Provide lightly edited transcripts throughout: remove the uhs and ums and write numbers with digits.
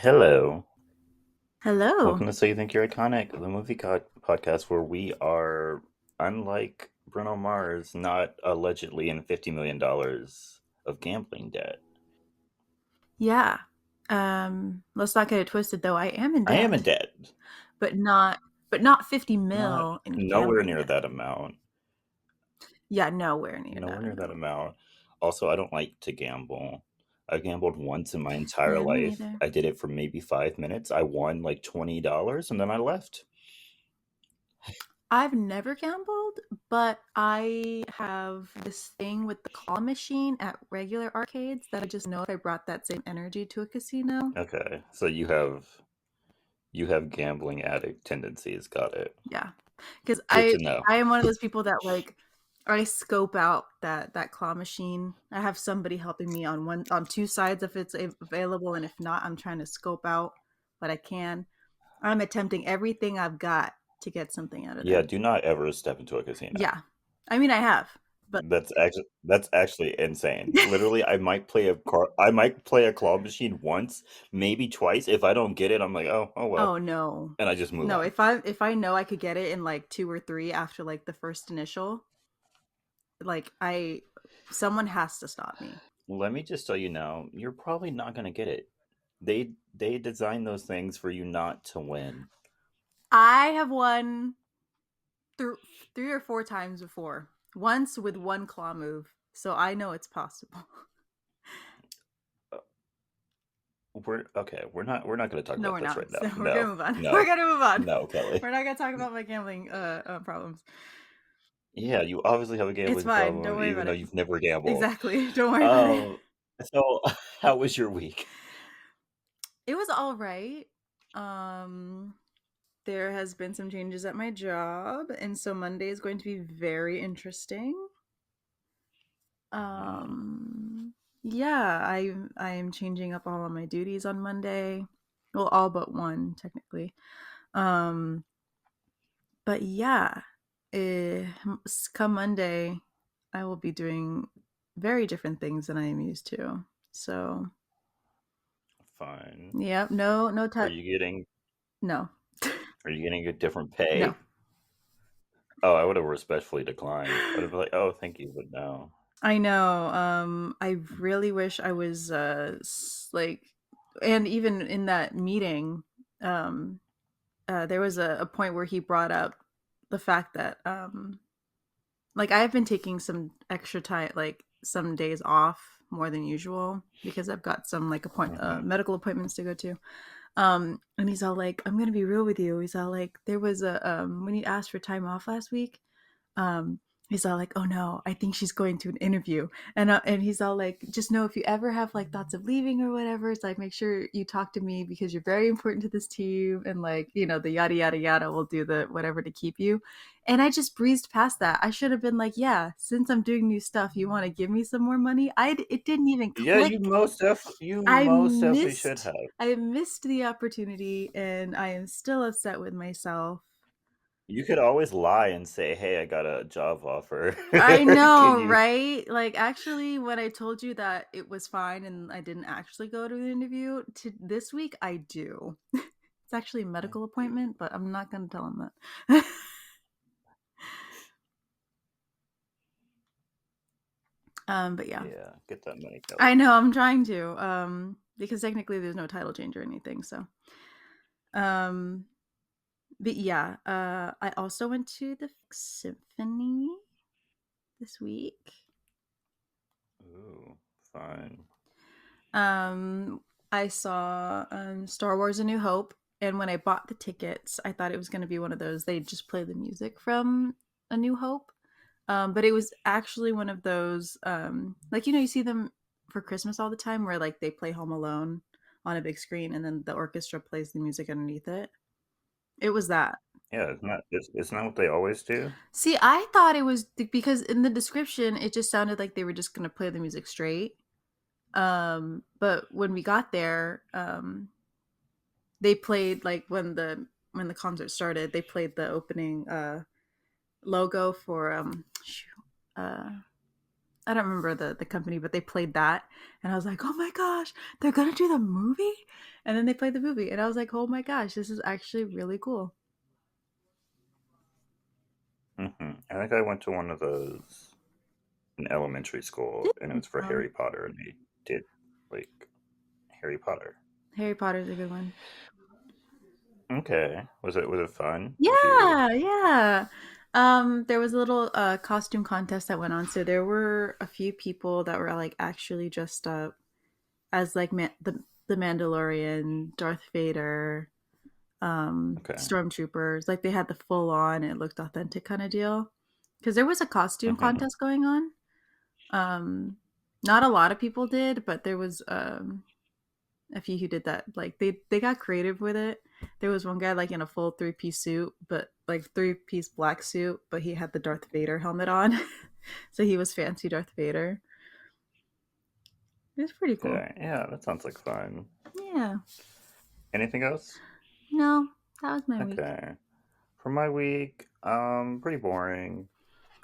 Hello. Hello. Welcome to So You Think You're Iconic, the podcast where we are, unlike Bruno Mars, not allegedly in $50 million of gambling debt. Yeah. Let's not get it twisted though. I am in I am in debt, debt. but not but not 50 Not mil in nowhere gambling near debt. that amount. Yeah, nowhere near Nowhere that near that amount. amount. Also, I don't like to gamble. I've gambled once in my entire Yeah, me life. neither. I did it for maybe 5 minutes. I won like $20 and then I left. I've never gambled, but I have this thing with the claw machine at regular arcades that I just know if I brought that same energy to a casino. Okay, so you have gambling addict tendencies. Got it. Yeah. Because Good I to know. I am one of those people that like I scope out that claw machine. I have somebody helping me on two sides if it's available, and if not, I'm trying to scope out what I can. I'm attempting everything I've got to get something out of Yeah, there. do not ever step into a casino. Yeah, I mean I have, but That's actually insane. Literally, I might play a claw machine once, maybe twice. If I don't get it, I'm like, oh well, oh no, and I just move no. on. If I know I could get it in like two or three after like the first initial, like I someone has to stop me. Let me just tell you now, you're probably not gonna get it. They design those things for you not to win. I have won through three or four times before. Once with one claw move, so I know it's possible. Uh, We're okay. We're not gonna talk No, about we're this not. right So now. we're gonna No, move on. We're no, gonna move on. no, Kelly. We're not gonna talk about my gambling problems. Yeah, you obviously have a It's gambling fine. Don't problem, worry even about though it. you've never gambled. Exactly. Don't worry about it. Um, so how was your week? It was all right. Um, there has been some changes at my job, and so Monday is going to be very interesting. Hmm. Yeah, I am changing up all of my duties on Monday. Well, all but one technically. Um, but yeah, come Monday, I will be doing very different things than I am used to. So, Fine. yeah, no Are touch. you getting No, are you getting a different no. pay? Oh, I would have respectfully declined. I'd have been like, "Oh, thank you, but no." I know. I really wish I was like, and even in that meeting, um, there was a point where he brought up the fact that like I've been taking some extra time, like some days off more than usual because I've got some like Hmm. medical appointments to go to. And he's all like, "I'm gonna be real with you." He's all like, "There was a when you asked for time off last week, um, he's all like, "Oh no, I think she's going to an interview," and he's all like, "Just know if you ever have like thoughts of leaving or whatever, it's like make sure you talk to me because you're very important to this team, and like the yada yada yada will do the whatever to keep you." And I just breezed past that. I should have been like, "Yeah, since I'm doing new stuff, you want to give me some more money?" It didn't even Yeah, click. you I most definitely should missed have. I missed the opportunity, and I am still upset with myself. You could always lie and say, "Hey, I got a job offer. I Can know, you?" right? Like, actually, when I told you that it was fine and I didn't actually go to the interview, to this week, I do. It's actually a I medical do. appointment, but I'm not going to tell him that. But yeah, Yeah, get that money, I Kelly. know I'm trying to. Because technically there's no title change or anything. So, um, but yeah, I also went to the symphony this week. Ooh, fine. Um, I saw Star Wars: A New Hope, and when I bought the tickets, I thought it was going to be one of those they just play the music from A New Hope, but it was actually one of those like you see them for Christmas all the time, where like they play Home Alone on a big screen, and then the orchestra plays the music underneath it. It was that. Yeah, it's not what they always do. See, I thought it was because in the description it just sounded like they were just going to play the music straight. But when we got there, they played like when the concert started, they played the opening logo for uh I don't remember the company, but they played that, and I was like, oh my gosh, they're gonna do the movie, and then they played the movie, and I was like, oh my gosh, this is actually really cool. I think I went to one of those in elementary school, and it was for Um, Harry Potter, and they did like Harry Potter. Harry Potter's a good one. Okay, was it fun? Did you? Yeah, yeah. There was a little costume contest that went on, so there were a few people that were like actually dressed up as like the Mandalorian, Darth Vader, Okay. stormtroopers. Like they had the full on, it looked authentic kind of deal. Because there was a costume hmm contest going on. Um, Not a lot of people did, but there was a few who did that. Like they got creative with it. There was one guy like in a full three-piece suit, but like three-piece black suit, but he had the Darth Vader helmet on. So he was fancy Darth Vader. It was pretty cool. Okay. Yeah, that sounds like fun. Yeah. Anything else? No, that was my week. Okay. For my week, pretty boring.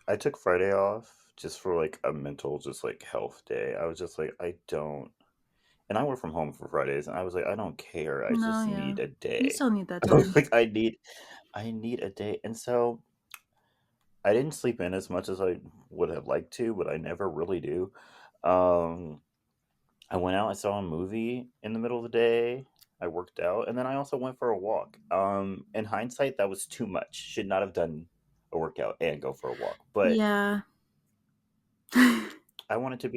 I took Friday off just for like a mental, just like health day. I was just like, I don't, and I work from home for Fridays, and I was like, I don't care. I No, just yeah. need a You day. still need that time. Like I need a day, and so I didn't sleep in as much as I would have liked to, but I never really do. Um, I went out, I saw a movie in the middle of the day. I worked out, and then I also went for a walk. In hindsight, that was too much. Should not have done a workout and go for a walk. But Yeah. I wanted to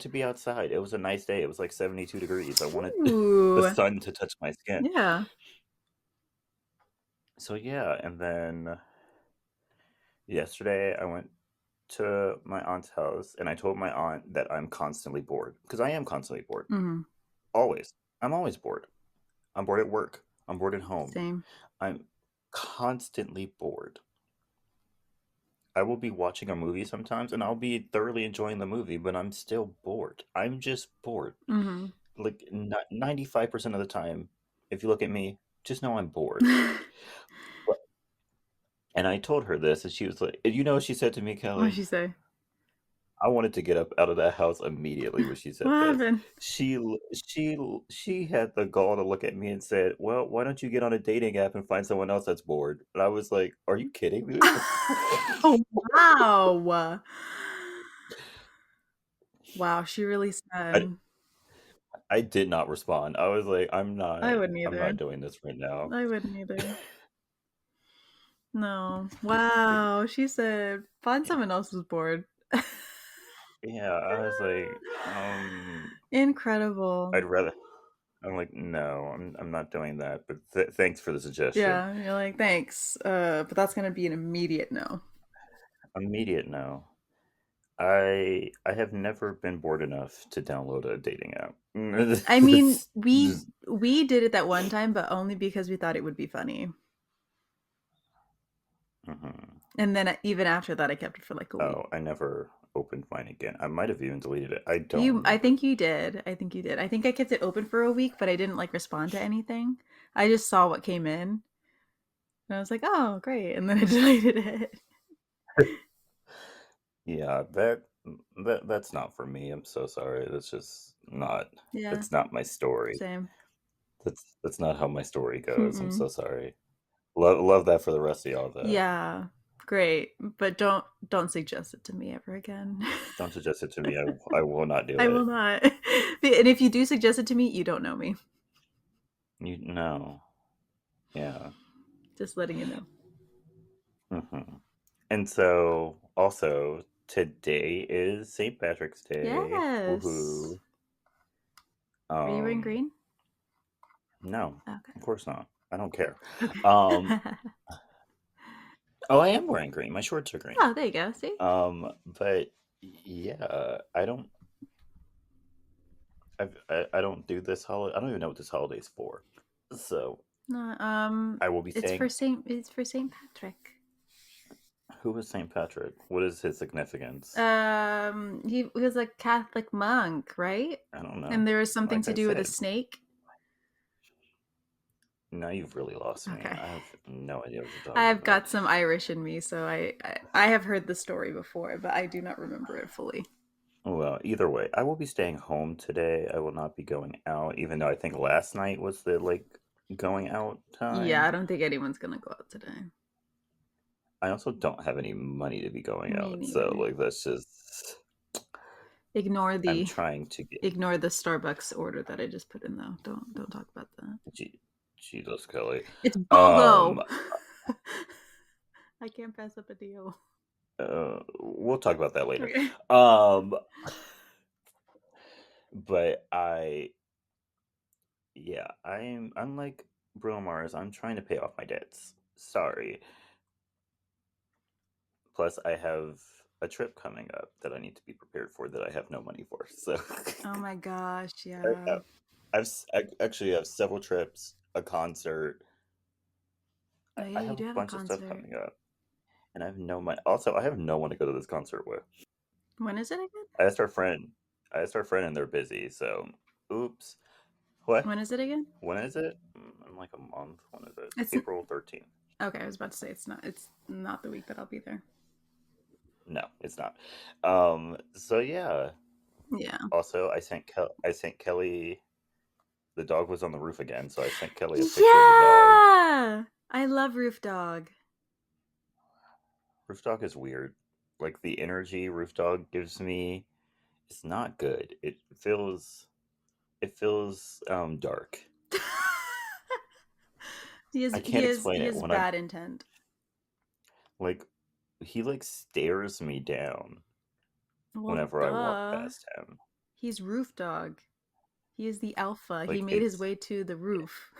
be outside. It was a nice day. It was like 72 degrees. I wanted the Ooh. sun to touch my skin. Yeah. So yeah, and then yesterday I went to my aunt's house and I told my aunt that I'm constantly bored because I am constantly bored. Hmm. Always. I'm always bored. I'm bored at work. I'm bored at home. Same. I'm constantly bored. I will be watching a movie sometimes and I'll be thoroughly enjoying the movie, but I'm still bored. I'm just bored. Hmm. Like 95% of the time, if you look at me, just know I'm bored. But- And I told her this, and she was like, you know what she said to me, What'd Kelly? she say? I wanted to get up out of that house immediately when she What said this. happened? She had the gall to look at me and said, "Well, why don't you get on a dating app and find someone else that's bored?" And I was like, "Are you kidding me?" Oh, wow. Wow, she really I said. I did not respond. I was like, I wouldn't I'm either. not doing this right now." I wouldn't either. No. Wow. She said, find someone else who's bored. Yeah, I was like, Incredible. I'd rather. I'm like, no, I'm not doing that. But thanks for the suggestion. Yeah, you're like, thanks. But that's gonna be an immediate no. Immediate no. I have never been bored enough to download a dating app. I mean, It's just- we did it that one time, but only because we thought it would be funny. mhm. And then even after that, I kept it for like a week. Oh, I never opened mine again. I might have even deleted it. I don't I remember. think you did. I think you did. I think I kept it open for a week, but I didn't like respond to anything. I just saw what came in, and I was like, oh, great. And then I deleted it. Yeah, that's not for me. I'm so sorry. That's just not. Yeah, That's not my story. same. That's not how my story goes. I'm Mm-mm. so sorry. Love that for the rest of y'all though. Yeah, great. But don't suggest it to me ever again. Don't suggest it to me. I will not do I will it. not. And if you do suggest it to me, you don't know me. You know. Yeah. Just letting you know. hmm And so also today is St. Patrick's Day. Yes. Woohoo. Are you wearing Um green? no, Okay. of course not. I don't care. Okay. Um oh, I am wearing green. My shorts are green. Oh, there you go. See? But yeah, I don't do this holiday. I don't even know what this holiday's for. So No, I will be saying, It's for Saint Patrick. who is St. Patrick? What is his significance? He was a Catholic monk, right? I don't know. And there was something Like to I do with a said, snake. now you've really lost me. Okay. I have no idea what you're talking I've about. got some Irish in me, so I have heard the story before, but I do not remember it fully. Well, either way, I will be staying home today. I will not be going out, even though I think last night was the going out Yeah, I time. don't think anyone's gonna go out today. I also don't have any money to be going Me out, so neither. that's just Ignore I'm the trying to get ignore the Starbucks order that I just put in though. Don't talk about that. Jesus, Kelly. It's Um, BOGO. I can't pass up a deal. we'll talk about that later. Okay. Um, but yeah, I'm unlike Bruno Mars. I'm trying to pay off my debts. Sorry. Plus, I have a trip coming up that I need to be prepared for that I have no money for. So, Oh my gosh, I, yeah. I actually have several trips, a concert. Oh I yeah, you have a do have a bunch of stuff concert. coming up, and I have no money. Also, I have no one to go to this concert with. When is it again? I asked our friend. I asked our friend, and they're busy. So, oops. What? When is it again? When is it? In like a month. When is it? It's April 13th. okay. I was about to say it's not the week that I'll be there. No, it's not. So yeah. Yeah. Also, I sent Kelly. The dog was on the roof again, so I sent Kelly a picture of the dog. Yeah. I love Roof Dog. Roof dog is weird. Like the energy roof dog gives me, it's not good. It feels dark. he is I he can't is explain he it is when I bad intent. like he like stares me down Well, whenever I walk duh. past him. He's Roof Dog. He is the alpha. He Like made his way to the roof.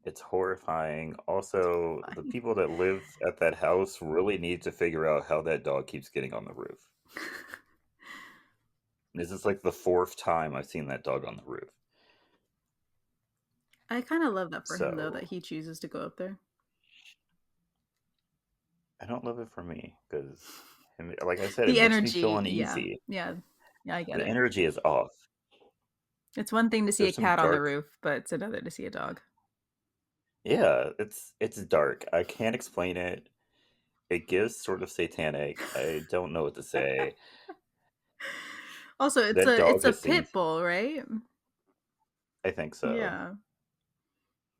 it's horrifying. It's Also, the fine. people that live at that house really need to figure out how that dog keeps getting on the roof. This is like the fourth time I've seen that dog on the roof. I kind of love that for him though that So he chooses to go up there. I don't love it for me because, like I said, it The makes me feel energy, yeah, uneasy. yeah, yeah. I get The it. energy is off. It's one thing to see a There's some cat on the dark. roof, but it's another to see a dog. Yeah, it's dark. I can't explain it. It gives sort of satanic. I don't know what to say. Also, That it's dog a has seen. pit bull, right? I think so. Yeah,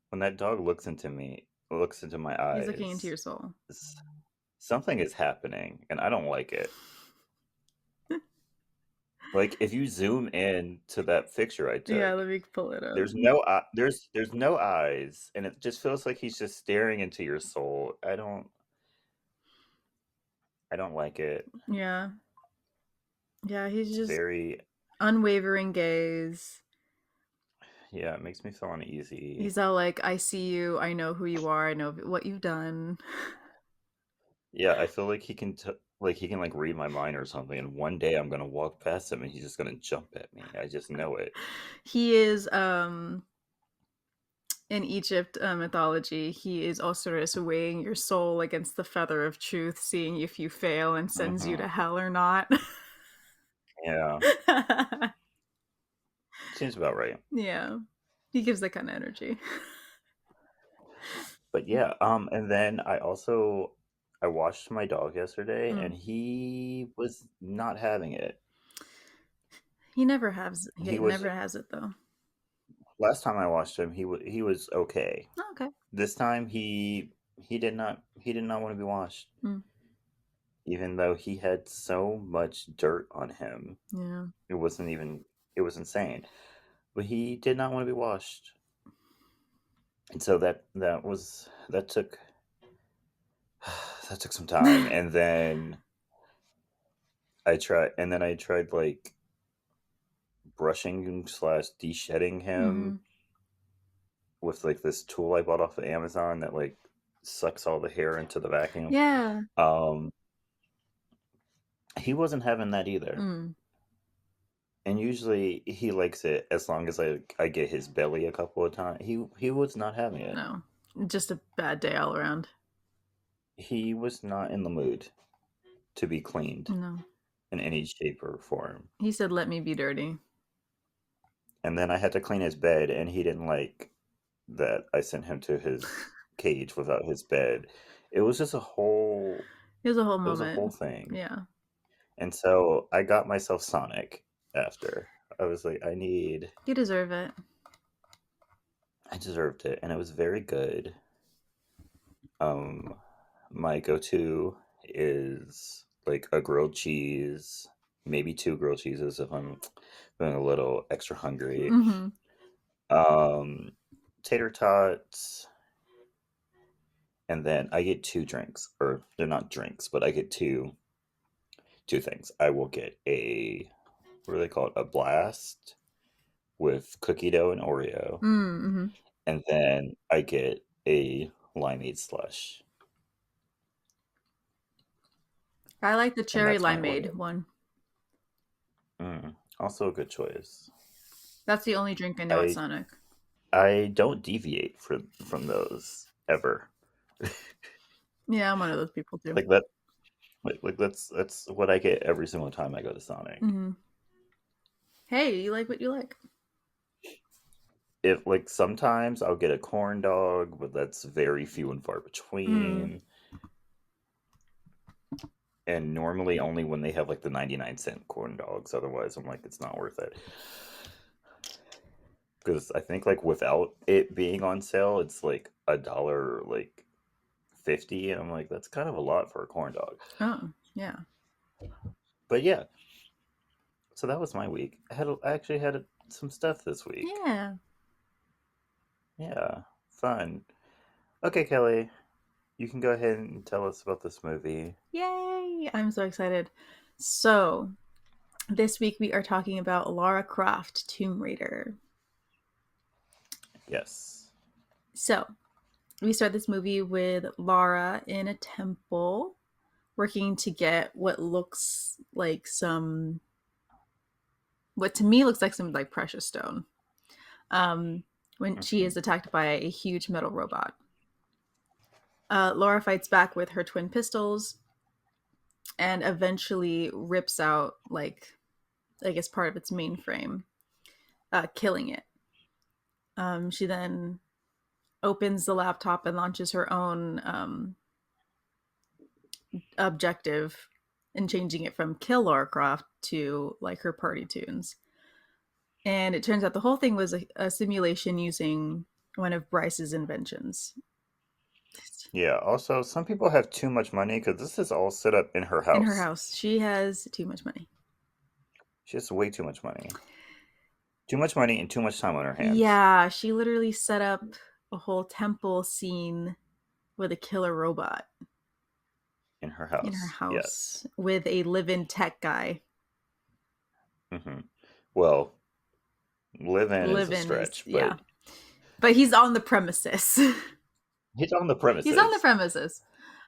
When that dog looks into my he's looking into eyes, your soul. s- something is happening, and I don't like it. Like if you zoom in to that picture I Yeah, took, let me pull it up. there's no eyes, and it just feels like he's just staring into your soul. I don't like it. Yeah, yeah, he's It's just very unwavering gaze. yeah, it makes me feel uneasy. He's all like, "I see you. I know who you are. I know what you've done." Yeah, I feel like he can like read my mind or something, and one day I'm gonna walk past him and he's just gonna jump at me. I just know it. He is in Egypt mythology. He is Osiris weighing your soul against the feather of truth, seeing if you fail and sends you Hmm. to hell or not. Yeah, seems about right. Yeah, he gives that kind of energy. But yeah, and then I washed my dog yesterday, and Mm. he was not having it. He never has. He He was never has it though. last time I watched him, he was okay. Oh, okay. This time he did not want to be washed, Mm. even though he had so much dirt on him. Yeah. It was insane. But he did not want to be washed, and so that took that took some time. And then I tried like brushing slash de-shedding Hmm. him with like this tool I bought off of Amazon that like sucks all the hair into the vacuum. Yeah. Um, he wasn't having that either. Mm. And usually he likes it as long as I get his belly a couple of times. He was not having it. No, just a bad day all around. He was not in the mood to be cleaned No, in any shape or form. he said, "Let me be dirty." And then I had to clean his bed, and he didn't like that I sent him to his cage without his bed. It was just a whole It was a whole it was a whole moment. thing. Yeah. And so I got myself Sonic after. I was like, You deserve it. I deserved it, and it was very good. Um, my go-to is like a grilled cheese, maybe two grilled cheeses if I'm feeling a little extra hungry. Mm-hmm. Um, tater tots, and then I get two drinks, or they're not drinks, but I get two things. I will get a what do they call it? A blast with cookie dough and Oreo, Mm-hmm. and then I get a limeade slush, I like the and cherry that's my limeade order. one. Also a good choice. That's the only drink I know at I Sonic. I don't deviate from those ever. Yeah, I'm one of those people too. Like that, like that's what I get every single time I go to Sonic. Mm-hmm. Hey, you like what you like. If like sometimes I'll get a corn dog, but that's very few and far Mm. between. And normally only when they have like the 99-cent corn dogs. Otherwise, I'm like, it's not worth it. Because I think like without it being on sale, it's like a dollar like 50. And I'm like, that's kind of a lot for a corn dog. Oh, yeah. But yeah, so that was my week. I actually had some stuff this week. Yeah. Yeah, fun. Okay, Kelly, you can go ahead and tell us about this movie. Yay! I'm so excited. So, this week we are talking about Lara Croft, Tomb Raider. Yes. So, we start this movie with Lara in a temple working to get what looks like what to me looks like some like precious stone. Um, when she Hmm. is attacked by a huge metal robot. Laura fights back with her twin pistols and eventually rips out like I guess part of its mainframe, killing it. She then opens the laptop and launches her own objective and changing it from kill Lara Croft to like her party tunes. And it turns out the whole thing was a simulation using one of Bryce's inventions. Yeah, also, some people have too much money because this is all set up in her In her house. house, she has too much money. She has way too much money. Too much money and too much time on her hands Yeah, she literally set up a whole temple scene with a killer robot in her in her house. Yes. house with a live-in tech guy. Hmm. Well, live in is a Live-in is stretch, but yeah, but he's on the premises. he's on the He's on the premises. premises.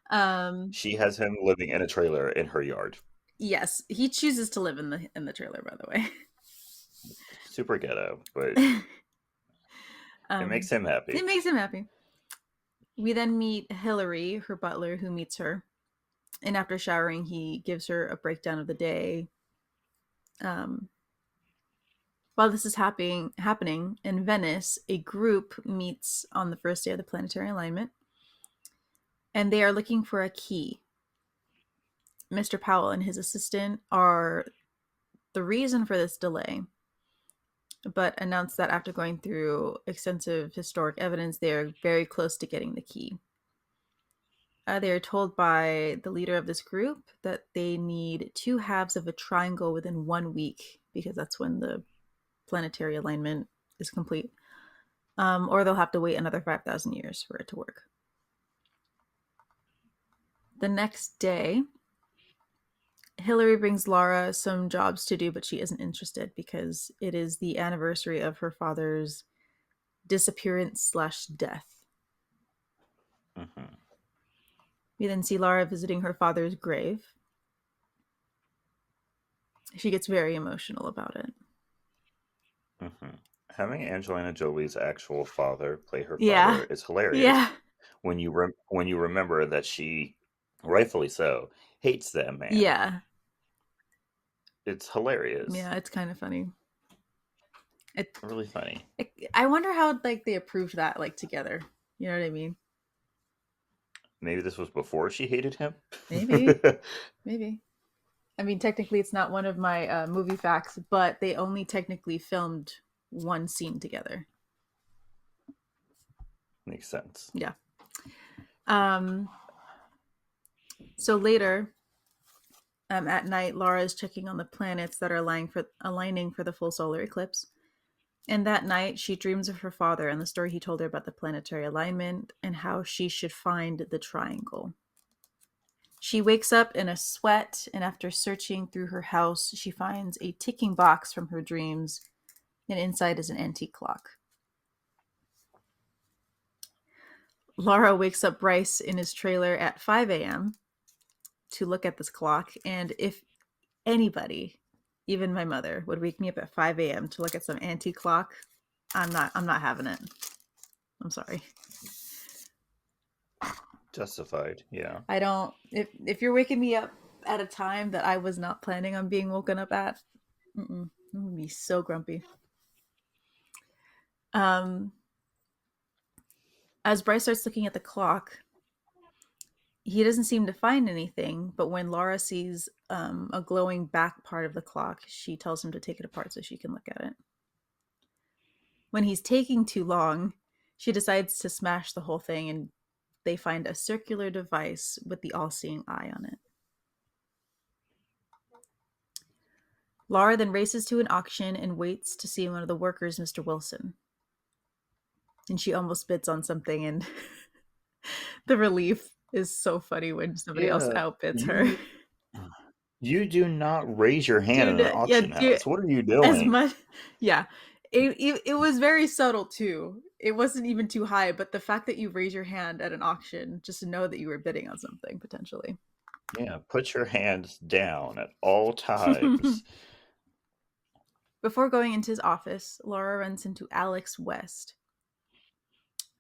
Um, She has him living in a trailer in her yard. yes, he chooses to live in the trailer. By the Super ghetto, but way, it makes um, him it happy. makes him happy. We then meet Hillary, her butler, who meets her, and after showering, he gives her a breakdown of the day. Um, while this is happening in Venice, a group meets on the first day of the planetary alignment, and they are looking for a key. Mr. Powell and his assistant are the reason for this delay, but announced that after going through extensive historic evidence, they are very close to getting the key. They are told by the leader of this group that they need two halves of a triangle within 1 week because that's when the planetary alignment is complete. Or they'll have to wait another 5,000 years for it to work. The next day, Hillary brings Lara some jobs to do, but she isn't interested because it is the anniversary of her father's disappearance/death. Hmm. We then see Lara visiting her father's grave. She gets very emotional about it. Hmm. Having Angelina Jolie's actual father play her Yeah. father is hilarious Yeah. when you remember that she, rightfully so, hates that man. Yeah. It's hilarious, Yeah, it's kind of funny. It, really funny. I wonder how like they approved that like together. You know what I mean? Maybe this was before she hated him. Maybe. Maybe. I mean, technically, it's not one of my movie facts, but they only technically filmed one scene together. Makes sense. Yeah. Um, so later, at night, Laura is checking on the planets that are aligning for the full solar eclipse. And that night, she dreams of her father and the story he told her about the planetary alignment and how she should find the triangle. She wakes up in a sweat, and after searching through her house, she finds a ticking box from her dreams, and inside is an antique clock. Laura wakes up Bryce in his trailer at 5 a.m. to look at this clock, and if anybody, even my mother, would wake me up at 5 a.m. to look at some antique clock, I'm not having it. I'm sorry. Justified. Yeah. I don't if you're waking me up at a time that I was not planning on being woken up at, I'm gonna be so grumpy. Um, as Bryce starts looking at the clock, he doesn't seem to find anything. But when Laura sees a glowing back part of the clock, she tells him to take it apart so she can look at it. When he's taking too long, she decides to smash the whole thing, and they find a circular device with the all-seeing eye on it. Laura then races to an auction and waits to see one of the workers, Mr. Wilson. And she almost bids on something, and the relief is so funny when somebody else Yeah. outbids her. You do not raise your hand in an Dude, yeah, auction dude, house. What are you as doing? much, yeah. It was very subtle too. It wasn't even too high, but the fact that you raise your hand at an auction just to know that you were bidding on something potentially. Yeah, put your hands down at all times. Before going into his office, Laura runs into Alex West.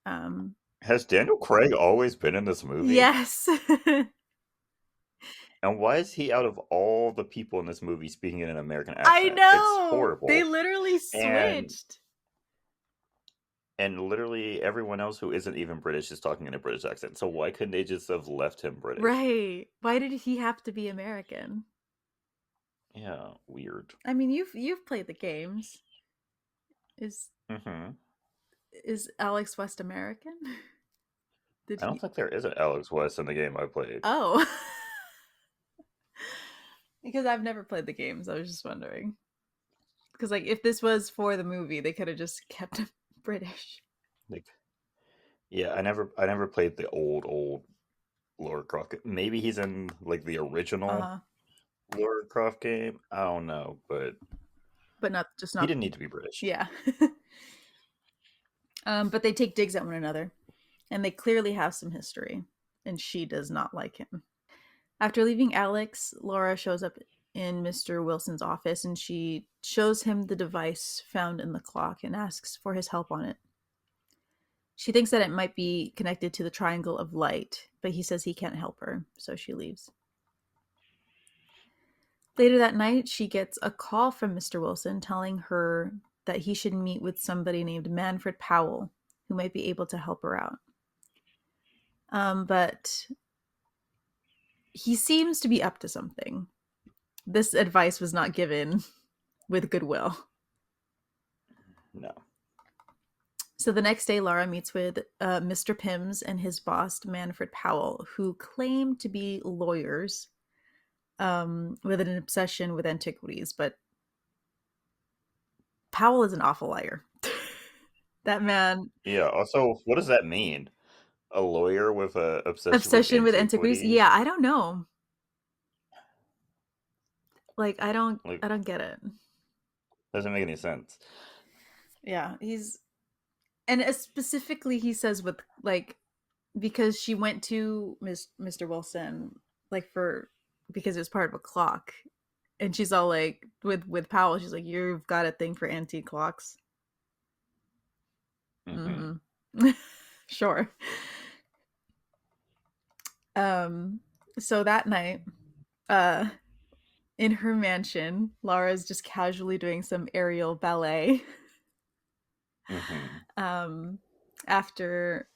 Um, Has Daniel Craig always been in this movie? yes, And why is he out of all the people in this movie speaking in an American I accent? It's know they horrible. literally And switched. literally everyone else who isn't even British is talking in a British accent. So why couldn't they just have left him British? Right? Why did he have to be American? Yeah, weird. I mean, you've played the games. Is Hmm. is Alex West American? Did I don't he? think there is an Alex West in the game I played. Oh, because I've never played the games. I was just wondering. Because like, if this was for the movie, they could have just kept him British. Like, yeah, I never played the old Lara Croft. Maybe he's in like the original Uh, Lara Croft game. I don't know, but but not just he not. didn't need to be British. Yeah. But they take digs at one another, and they clearly have some history. And she does not like him. After leaving Alex, Laura shows up in Mr. Wilson's office and she shows him the device found in the clock and asks for his help on it. She thinks that it might be connected to the triangle of light, but he says he can't help her, so she leaves. Later that night, she gets a call from Mr. Wilson telling her that he should meet with somebody named Manfred Powell, who might be able to help her out. But he seems to be up to something. This advice was not given with goodwill. No. So the next day, Lara meets with Mr. Pims and his boss, Manfred Powell, who claim to be lawyers with an obsession with antiquities. But Powell is an awful liar. That man, Yeah. Also, what does that mean? A lawyer with a obsession with obsession with antiquities. Yeah, antiquities? I don't know. Like, Like, I don't get it. doesn't make any sense. Yeah, and specifically he says with like because she went to Mr. Wilson like for because it was part of a clock, and she's all like with Powell, she's like, "You've got a thing for antique clocks." Hmm. Mm-hmm. Sure. Um. So that night, uh, in her mansion, Laura's just casually doing some aerial ballet. Hmm. After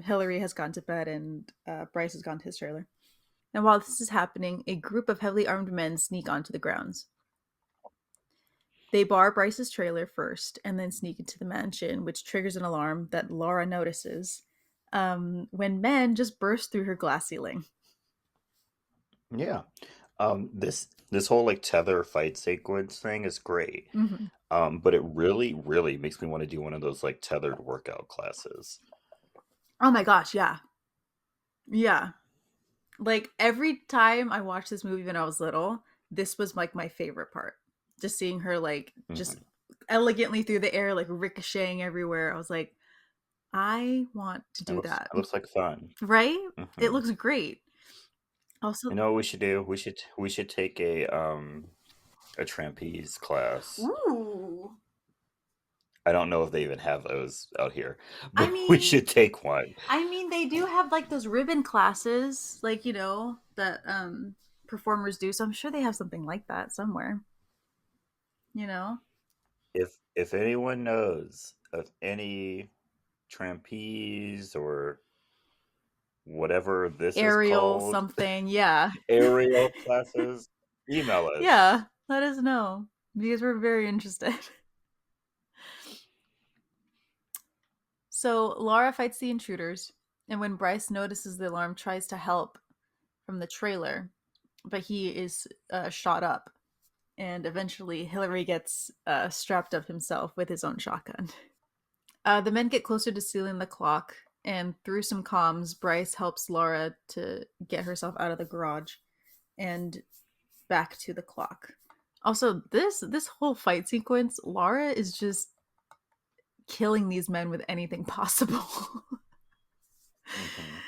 Hillary has gone to bed and Bryce has gone to his trailer. And while this is happening, a group of heavily armed men sneak onto the grounds. They bar Bryce's trailer first and then sneak into the mansion, which triggers an alarm that Lara notices when men just burst through her glass ceiling. Yeah. This whole like tether fight sequence thing is great. Mm-hmm. But it really, really makes me want to do one of those like tethered workout classes. Oh my gosh, yeah. Yeah. Like every time I watched this movie when I was little, this was like my favorite part. Just seeing her like just Hmm. elegantly through the air, like ricocheting everywhere. I was like, I want to do that. It looks like fun. Right? It Hmm. looks great. Also, You know what we should do? We should take a trapeze class. ooh. I don't know if they even have those out here, I but we mean, should take one. they do have like those ribbon classes, like, that performers do. So I'm sure they have something like that somewhere, you know? If anyone knows of any trapeze or whatever this is Aerial called, something. Yeah. aerial classes, email us. Yeah. Let us know because we're very interested. So Laura fights the intruders, and when Bryce notices the alarm, tries to help from the trailer, but he is shot up. And eventually, Hillary gets strapped up himself with his own shotgun. The men get closer to stealing the clock, and through some comms, Bryce helps Laura to get herself out of the garage and back to the clock. Also, this whole fight sequence, Laura is just killing these men with anything possible. Hmm.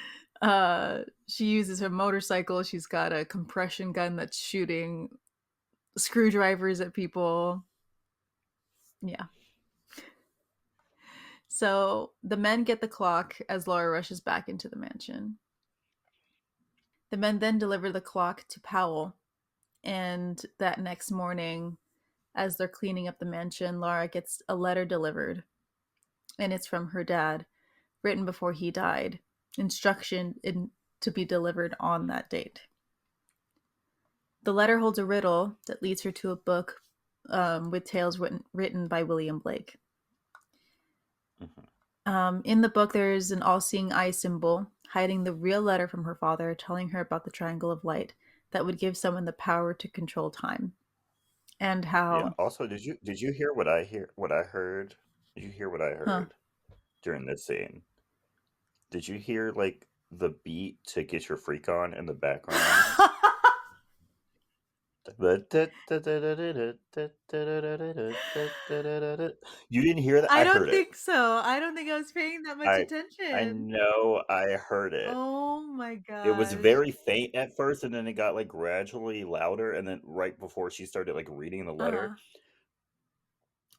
She uses her motorcycle. She's got a compression gun that's shooting screwdrivers at people. Yeah. So the men get the clock as Laura rushes back into the mansion. The men then deliver the clock to Powell, and that next morning, as they're cleaning up the mansion, Laura gets a letter delivered, and it's from her dad, written before he died, to be delivered on that date. The letter holds a riddle that leads her to a book with tales written by William Blake. Hmm. In the book, there is an all seeing eye symbol hiding the real letter from her father, telling her about the triangle of light that would give someone the power to control time. And Yeah. how, Also, did you hear what I heard? Did you hear what I huh? heard during this scene? Did you hear like the beat to Get Your Freak On in the background? You didn't hear that? I I don't heard it. think so. I don't think I was paying that much I I attention. know I heard it. Oh my It was gosh. very faint at first, and then it got like gradually louder, and then right before she started like reading the Uh huh. letter,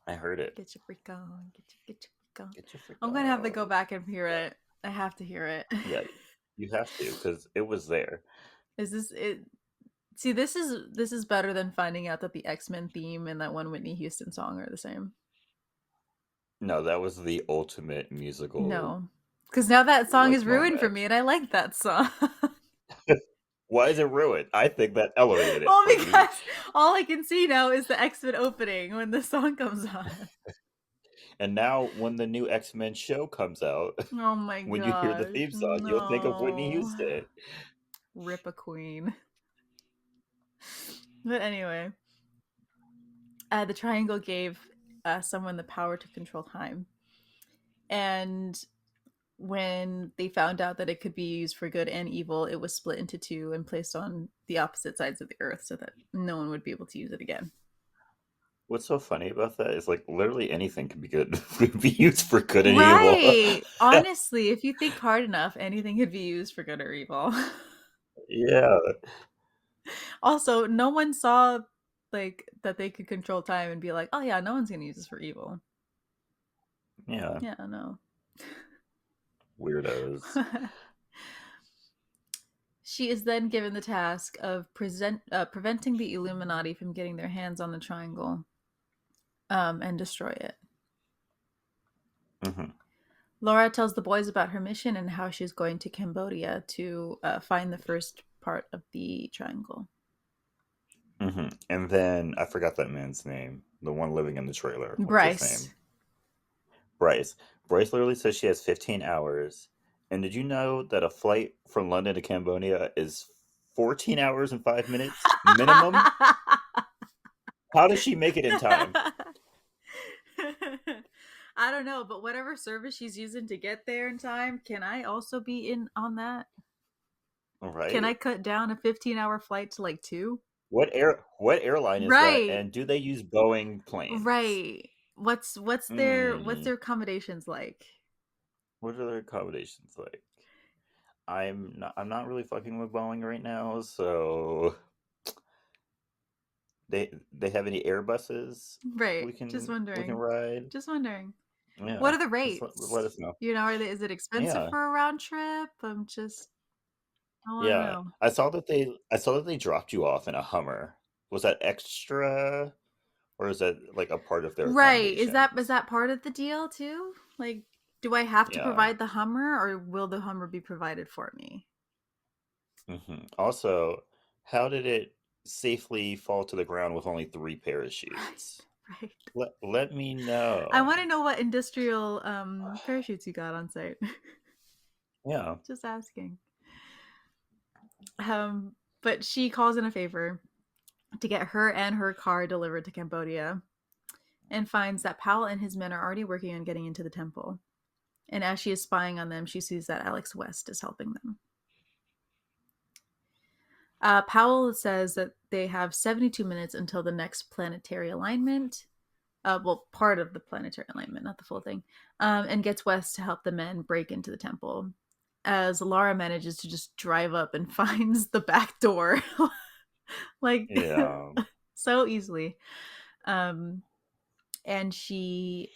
I heard it. Get your freak on. Get your freak on. Get your freak I'm gonna have to go on. back and hear Yeah, it. I have to hear it. yeah, you have to because it was there. Is this it? See, this is better than finding out that the X-Men theme and that one Whitney Houston song are the same. No, that was the ultimate musical No, because now that song is like ruined for moment. me, and I like that song. Why is it ruined? I think that elevated it Well, for me. because all I can see now is the X-Men opening when the song comes on. And now, when the new X Men show comes out, Oh my when you hear the gosh, theme song, you'll think of Whitney no. Houston. Rip a queen. But anyway, the triangle gave someone the power to control time. And when they found out that it could be used for good and evil, it was split into two and placed on the opposite sides of the earth so that no one would be able to use it again. What's so funny about that is like literally anything can be good, could be used for good and evil. Right. Honestly, if you think hard enough, anything could be used for good or evil. Yeah, Also, no one saw like that they could control time and be like, "Oh yeah, no one's going to use this for evil." yeah, Yeah, no. weirdos. She is then given the task of preventing the Illuminati from getting their hands on the triangle and destroy it. Hmm. Laura tells the boys about her mission and how she's going to Cambodia to find the first part of the triangle. And then I forgot that man's name. The one living in the trailer. What's his Bryce. name? Bryce. Bryce literally says she has 15 hours. And did you know that a flight from London to Cambodia is 14 hours and 5 minutes minimum? How does she make it in time? I don't know, but whatever service she's using to get there in time, can I also be in on that? Can I Right? cut down a 15-hour flight to like 2? What airline is that? Right. And do they use Boeing planes? Right. What's their Hmm. accommodations like? What are their accommodations like? I'm not really fucking with Boeing right now, so they have any Airbuses Right. we Just can wondering. ride? Just wondering. What Yeah. are the Just let rates? us know. Is it expensive Yeah. for a round trip? I want to Yeah. know. I saw that they dropped you off in a Hummer. Was that extra or is that like a part of their Right. Is accommodations? that part of the deal too? Like, do I have to Yeah. provide the Hummer or will the Hummer be provided for me? Also, how did it safely fall to the ground with only three parachutes? Right. Let me I want to know. know what industrial parachutes you got on site. Yeah. Just asking. But she calls in a favor to get her and her car delivered to Cambodia and finds that Powell and his men are already working on getting into the temple. And as she is spying on them, she sees that Alex West is helping them. Powell says that they have 72 minutes until the next planetary alignment. Well, part of the planetary alignment, not the full thing. And gets West to help the men break into the temple. As Lara manages to just drive up and finds the back door, like Yeah. so easily. Um, and she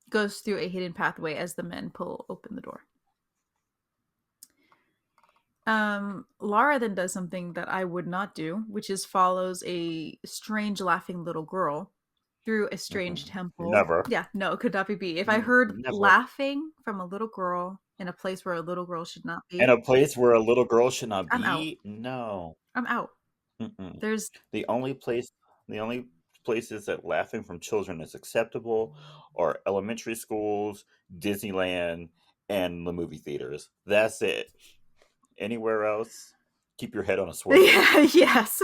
goes through a hidden pathway as the men pull open the door. Lara then does something that I would not do, which is follows a strange laughing little girl through a strange temple. Never. Yeah, no, it could not be. If I heard Never. laughing from a little girl in a place where a little girl should not And be, a place where a little girl should not I'm out. be? No. I'm out. Mm-mm. There's The only place, the only places that laughing from children is acceptable are elementary schools, Disneyland, and the movie theaters. That's it. Anywhere else, keep your head on a swivel. yeah, yes.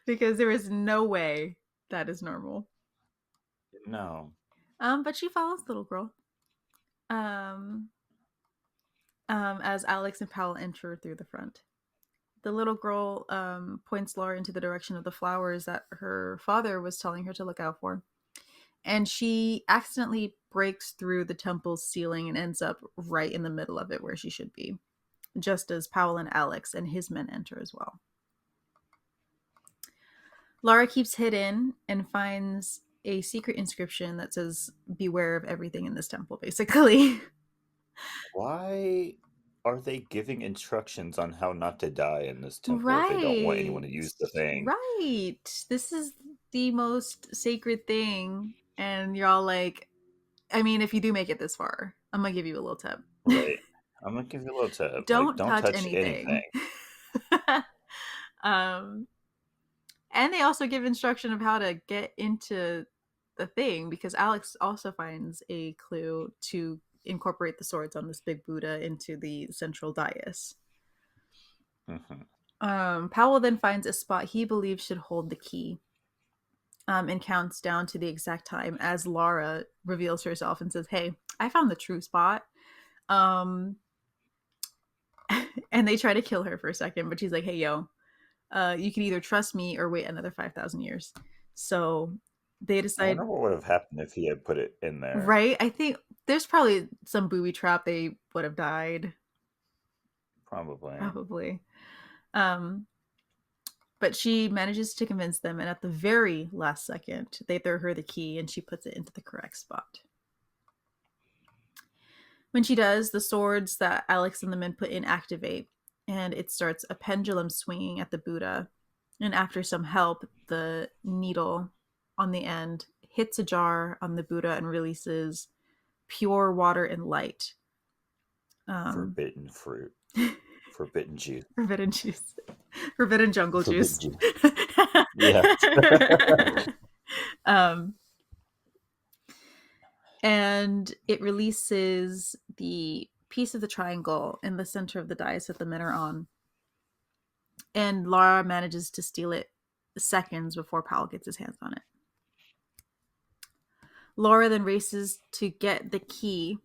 Because there is no way that is normal. No. But she follows the little girl. Um, as Alex and Powell enter through the front. The little girl points Laura into the direction of the flowers that her father was telling her to look out for. And she accidentally breaks through the temple's ceiling and ends up right in the middle of it where she should be, just as Powell and Alex and his men enter as well. Lara keeps hidden and finds a secret inscription that says, "Beware of everything in this temple," basically. Why are they giving instructions on how not to die in this temple if they don't want anyone Right. to use the thing? Right. This is the most sacred thing. And you're all like, I mean, if you do make it this far, I'm going to give you a little tip. Right. I'm gonna give you a little tip. Like, Don't don't touch touch anything. anything. um, and they also give instruction of how to get into the thing because Alex also finds a clue to incorporate the swords on this big Buddha into the central dais. Hmm. Powell then finds a spot he believes should hold the key, and counts down to the exact time as Lara reveals herself and says, "Hey, I found the true spot." Um, and they try to kill her for a second, but she's like, "Hey, yo, you can either trust me or wait another 5,000 years." So they I decide, wonder what would have happened if he had put it in there. right? I think there's probably some booby trap. They would have died, Probably. probably. Um, but she manages to convince them, and at the very last second, they throw her the key and she puts it into the correct spot. When she does, the swords that Alex and the men put in activate, and it starts a pendulum swinging at the Buddha. And after some help, the needle on the end hits a jar on the Buddha and releases pure water and light. Um, Forbidden fruit. Forbidden juice. Forbidden juice. Forbidden jungle Forbidden juice. juice. Yeah. um, and it releases the piece of the triangle in the center of the dais that the men are on. And Lara manages to steal it seconds before Powell gets his hands on it. Lara then races to get the key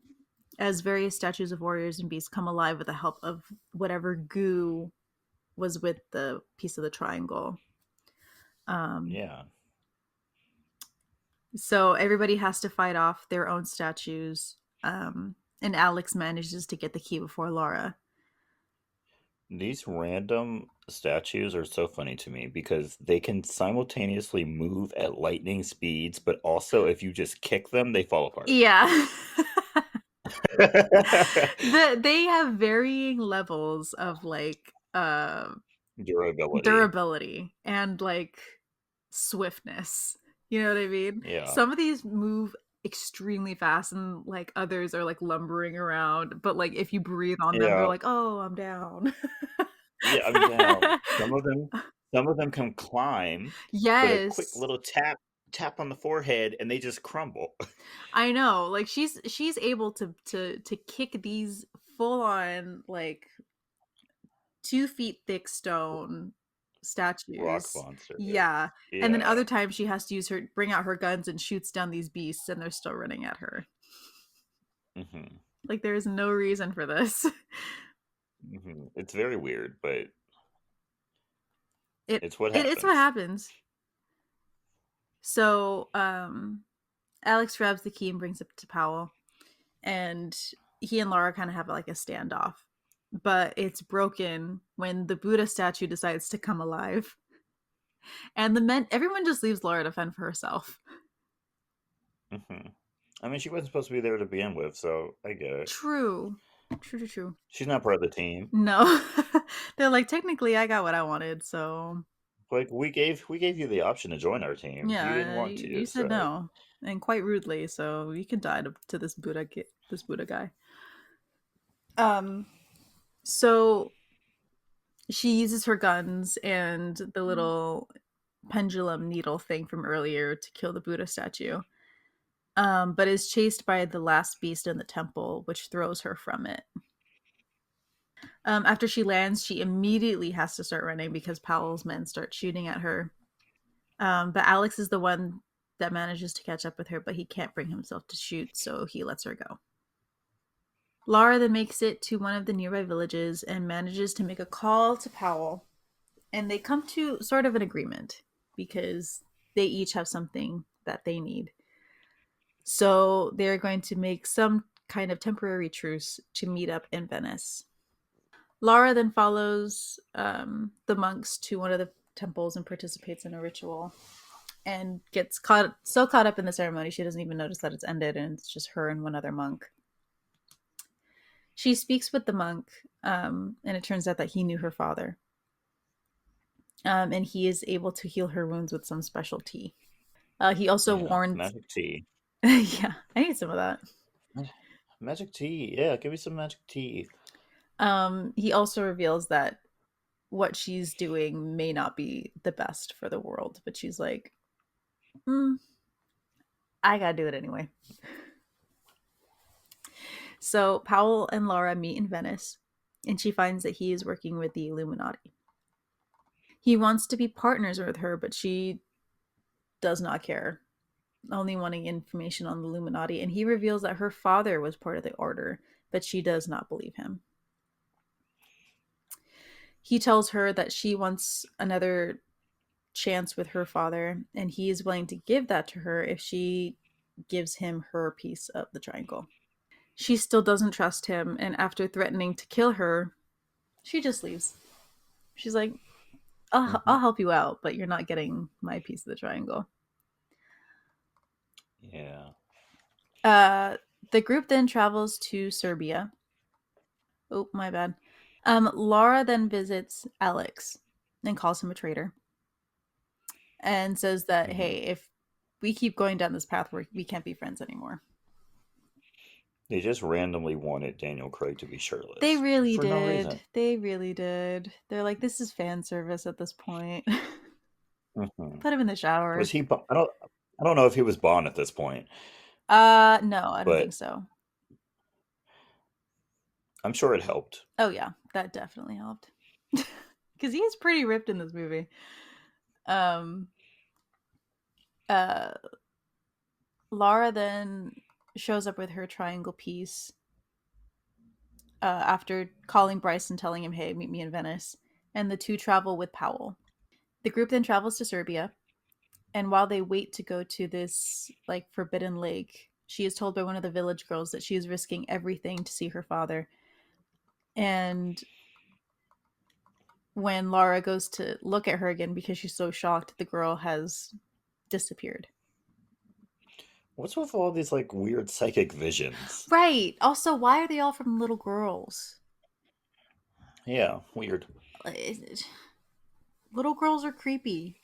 as various statues of warriors and beasts come alive with the help of whatever goo was with the piece of the triangle. Um, Yeah. so everybody has to fight off their own statues, and Alex manages to get the key before Lara. These random statues are so funny to me because they can simultaneously move at lightning speeds, but also if you just kick them, they fall apart. Yeah. They have varying levels of like Durability. durability and like swiftness. You know what I mean? Yeah. Some of these move extremely fast and like others are like lumbering around, but like if you breathe on them, they're Yeah. like, "Oh, I'm down." Yeah, I'm down. Some of them can climb, but a quick Yes. little tap on the forehead and they just crumble. I know. Like she's able to kick these full on like 2 feet thick stone Rock statues. monster. Yeah. And then Yeah. other times she has to bring out her guns and shoots down these beasts and they're still running at her. Hmm. Like there is no reason for this. It's very weird, but It, it's what it's what happens. happens. So Alex grabs the key and brings it to Powell, and he and Lara kind of have like a standoff. But it's broken when the Buddha statue decides to come alive. And everyone just leaves Lara to fend for herself. Hmm. I mean, she wasn't supposed to be there to begin with, so I get it. True. True, true, true. She's not part of the team. No. They're like, technically, I got what I wanted, so Like we gave you the option to join our team. You didn't yeah, want you to, said so no, and quite rudely. So you can die to this this Buddha guy. Um, so she uses her guns and the little pendulum needle thing from earlier to kill the Buddha statue. But is chased by the last beast in the temple, which throws her from it. After she lands, she immediately has to start running because Powell's men start shooting at her. But Alex is the one that manages to catch up with her, but he can't bring himself to shoot, so he lets her go. Lara then makes it to one of the nearby villages and manages to make a call to Powell. And they come to sort of an agreement because they each have something that they need. So they're going to make some kind of temporary truce to meet up in Venice. Lara then follows the monks to one of the temples and participates in a ritual and gets caught up in the ceremony she doesn't even notice that it's ended and it's just her and one other monk. She speaks with the monk, and it turns out that he knew her father. And he is able to heal her wounds with some special tea. He also yeah, warns. magic tea. Yeah, I need some of that. Magic tea. Yeah, give me some magic tea. He also reveals that what she's doing may not be the best for the world, but she's like, I gotta do it anyway. So Powell and Laura meet in Venice, and she finds that he is working with the Illuminati. He wants to be partners with her, but she does not care, only wanting information on the Illuminati. And he reveals that her father was part of the order, but she does not believe him. He tells her that she wants another chance with her father, and he is willing to give that to her if she gives him her piece of the triangle. She still doesn't trust him, and after threatening to kill her, she just leaves. She's like, Hmm. I'll help you out, but you're not getting my piece of the triangle. Yeah. Uh, the group then travels to Serbia. Oh, my bad. Laura then visits Alex and calls him a traitor and says that, Hmm. hey, if we keep going down this path, we can't be friends anymore. They just randomly wanted Daniel Craig to be They shirtless really for no did. reason. They really did. They're like, this is fan service at this point. Hmm. Put him in the Was shower. he? I don't know if he was Bond at this point, No, I don't think but so. I'm sure it helped. Oh yeah, that definitely helped. Because he is pretty ripped in this movie. Um, uh, Lara then shows up with her triangle piece after calling Bryce and telling him, "Hey, meet me in Venice." And the two travel with Powell. The group then travels to Serbia, and while they wait to go to this like forbidden lake, she is told by one of the village girls that she is risking everything to see her father. And when Lara goes to look at her again because she's so shocked, the girl has disappeared. What's with all these like weird psychic visions? Right. Also, why are they all from little girls? Yeah, weird. Little girls are creepy.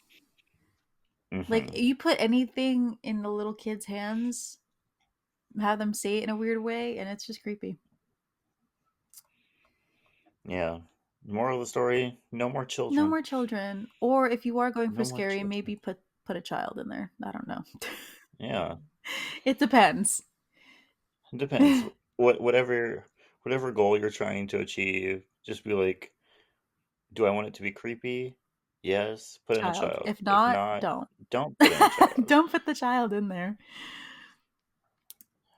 Like, Hmm. you put anything in the little kid's hands, have them say it in a weird way, and it's just creepy. Yeah. Moral of the story: no more No children. more children. Or if you are going for No more scary, children. maybe put a child in there. I don't know. Yeah, It depends. it depends. Whatever goal you're trying to achieve, just be like, do I want it to be creepy? Yes, put in a Child. child. If If not, not, don't. don't put in a child. Don't put the child in there.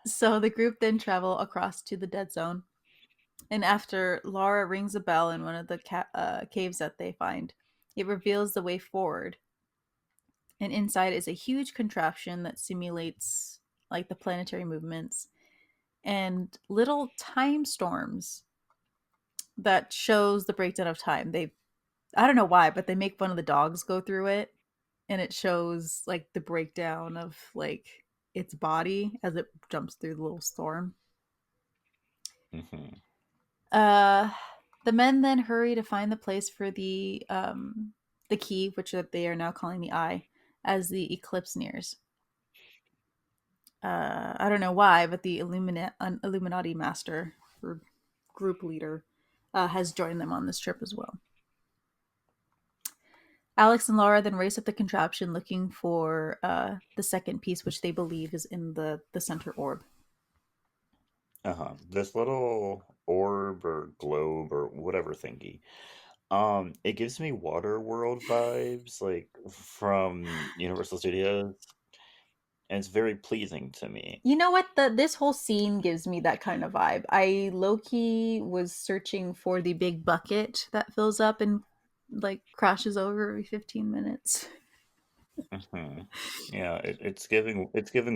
So the group then travel across to the dead zone. And after Lara rings a bell in one of the caves that they find, it reveals the way forward. And inside is a huge contraption that simulates like the planetary movements and little time storms that shows the breakdown of time. I don't know why, but they make one of the dogs go through it and it shows like the breakdown of like its body as it jumps through the little storm. Hmm. Uh, the men then hurry to find the place for the key, which they are now calling the Eye, as the eclipse nears. I don't know why, but the Illuminati master or group leader has joined them on this trip as well. Alex and Laura then race up the contraption looking for the second piece, which they believe is in the center orb. Uh-huh. This little orb or globe or whatever thingy. It gives me Water World vibes, like from Universal Studios, and it's very pleasing to me. You know what? This whole scene gives me that kind of vibe. I low key was searching for the big bucket that fills up and like crashes over every 15 minutes. Hmm. Yeah, it's giving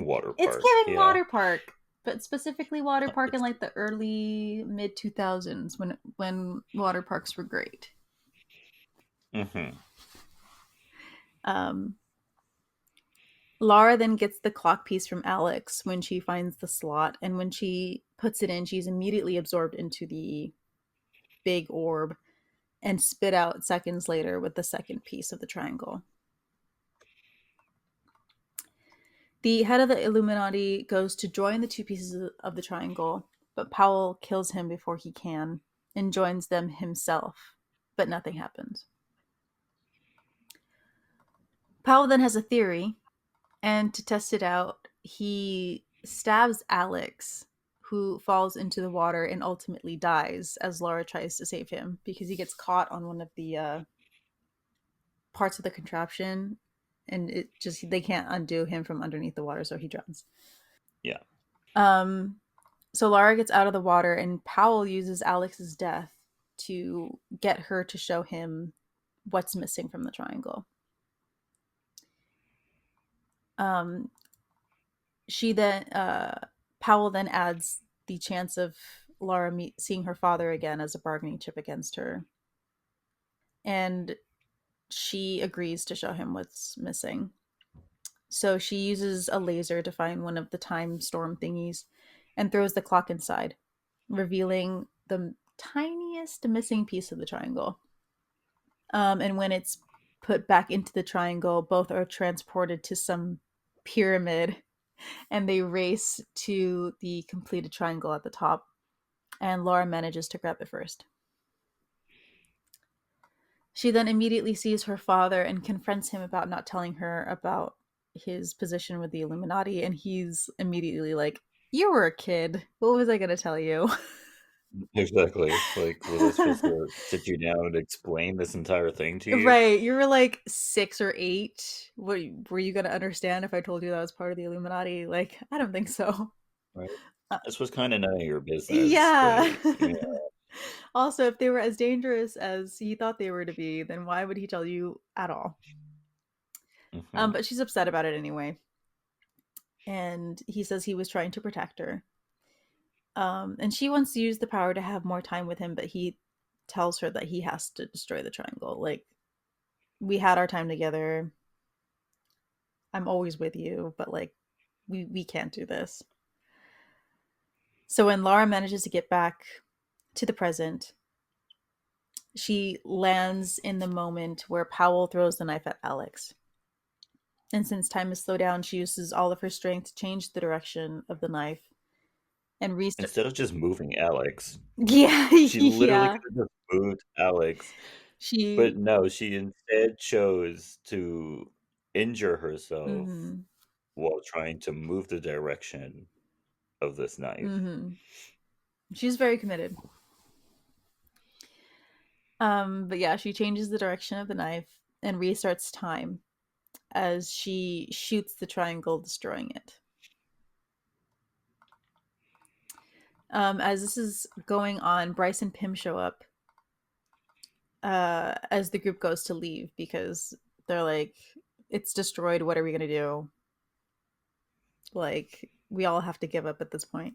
water It's park. giving Yeah. water park, but specifically water park in It's like the early mid 2000s when water parks were great. hmm Um, Lara then gets the clock piece from Alex when she finds the slot, and when she puts it in, she's immediately absorbed into the big orb and spit out seconds later with the second piece of the triangle. The head of the Illuminati goes to join the two pieces of the triangle, but Powell kills him before he can and joins them himself, but nothing happens. Powell then has a theory, and to test it out, he stabs Alex, who falls into the water and ultimately dies as Laura tries to save him because he gets caught on one of the parts of the contraption and it just they can't undo him from underneath the water, so he drowns. yeah. Um, so Lara gets out of the water, and Powell uses Alex's death to get her to show him what's missing from the triangle. Um, she then Powell then adds the chance of seeing her father again as a bargaining chip against her, and she agrees to show him what's missing. So she uses a laser to find one of the time storm thingies and throws the clock inside, revealing the tiniest missing piece of the triangle. And when it's put back into the triangle, both are transported to some pyramid And they race to the completed triangle at the top, and Laura manages to grab it first. She then immediately sees her father and confronts him about not telling her about his position with the Illuminati, and he's immediately like, "You were a kid. What was I going to tell you?" Exactly. Like, was I supposed to sit you down and explain this entire thing to you? Right, you were like 6 or 8. What were you going to understand if I told you that I was part of the Illuminati? Like, I don't think so. Right. Uh, This was kind of none of your business, but yeah. yeah. Also, if they were as dangerous as he thought they were to be, then why would he tell you at all? Hmm. But she's upset about it anyway. And he says he was trying to protect her. And she wants to use the power to have more time with him, but he tells her that he has to destroy the triangle. Like, we had our time together. I'm always with you, but like, we can't do this. So when Lara manages to get back to the present, she lands in the moment where Powell throws the knife at Alex. And since time is slowed down, she uses all of her strength to change the direction of the knife and restart. Instead of just moving Alex, Yeah, she literally yeah. could have just moved Alex, but She. no, she instead chose to injure herself Mm-hmm. while trying to move the direction of this knife. Mm-hmm. She's very committed. But yeah, she changes the direction of the knife and restarts time as she shoots the triangle, destroying it. As this is going on, Bryce and Pym show up as the group goes to leave because they're like, "It's destroyed. What are we gonna do?" Like, we all have to give up at this point.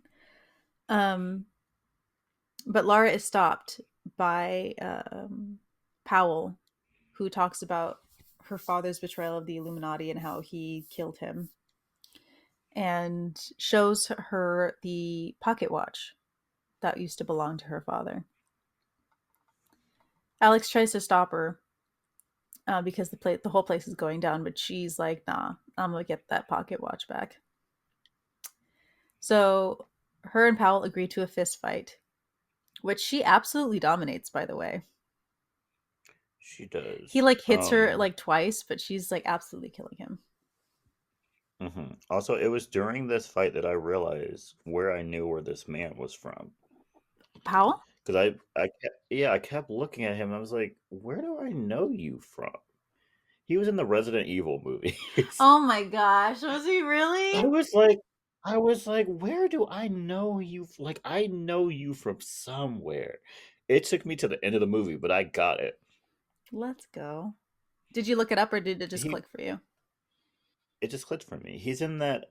Um, but Lara is stopped by Powell, who talks about her father's betrayal of the Illuminati and how he killed him, and shows her the pocket watch that used to belong to her father. Alex tries to stop her because the whole place is going down, but she's like, "Nah, I'm gonna get that pocket watch back." So her and Powell agree to a fist fight, which she absolutely dominates, by the way. She He does. like hits her like twice, but she's like absolutely killing him. Also, it was during this fight that I realized where I knew where this man was from. Powell? Because I kept looking at him. I was like, where do I know you from? He was in the Resident Evil movies. Oh my gosh, was he I really? was like, I was like, where do I know you? Like, I know you from somewhere. It took me to the end of the movie, but I got it. Let's go. Did you look it up or did it just He, click for you? it just clicked for me. He's in that.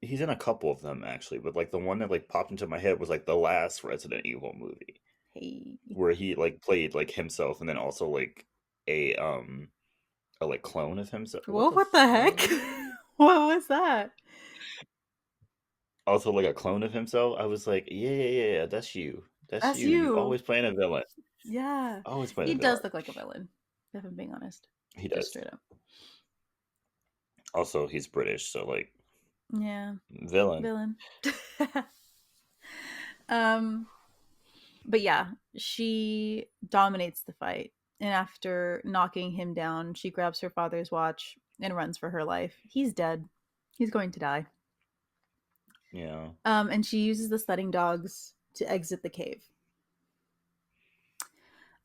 He's in a couple of them actually, but like the one that like popped into my head was like the last Resident Evil movie Hey. where he like played like himself and then also like a like clone of himself. What Whoa, the what the heck? fuck? What was that? Also like a clone of himself. I was like, yeah, that's you. That's That's you. You you. always playing a villain. Yeah. Always playing He a does villain. look like a villain, if I'm being honest. He Just does. straight up. Also, he's British, so like Yeah. villain. Villain. um but yeah, she dominates the fight. And after knocking him down, she grabs her father's watch and runs for her life. He's dead. He's going to die. Yeah. And she uses the sledding dogs to exit the cave.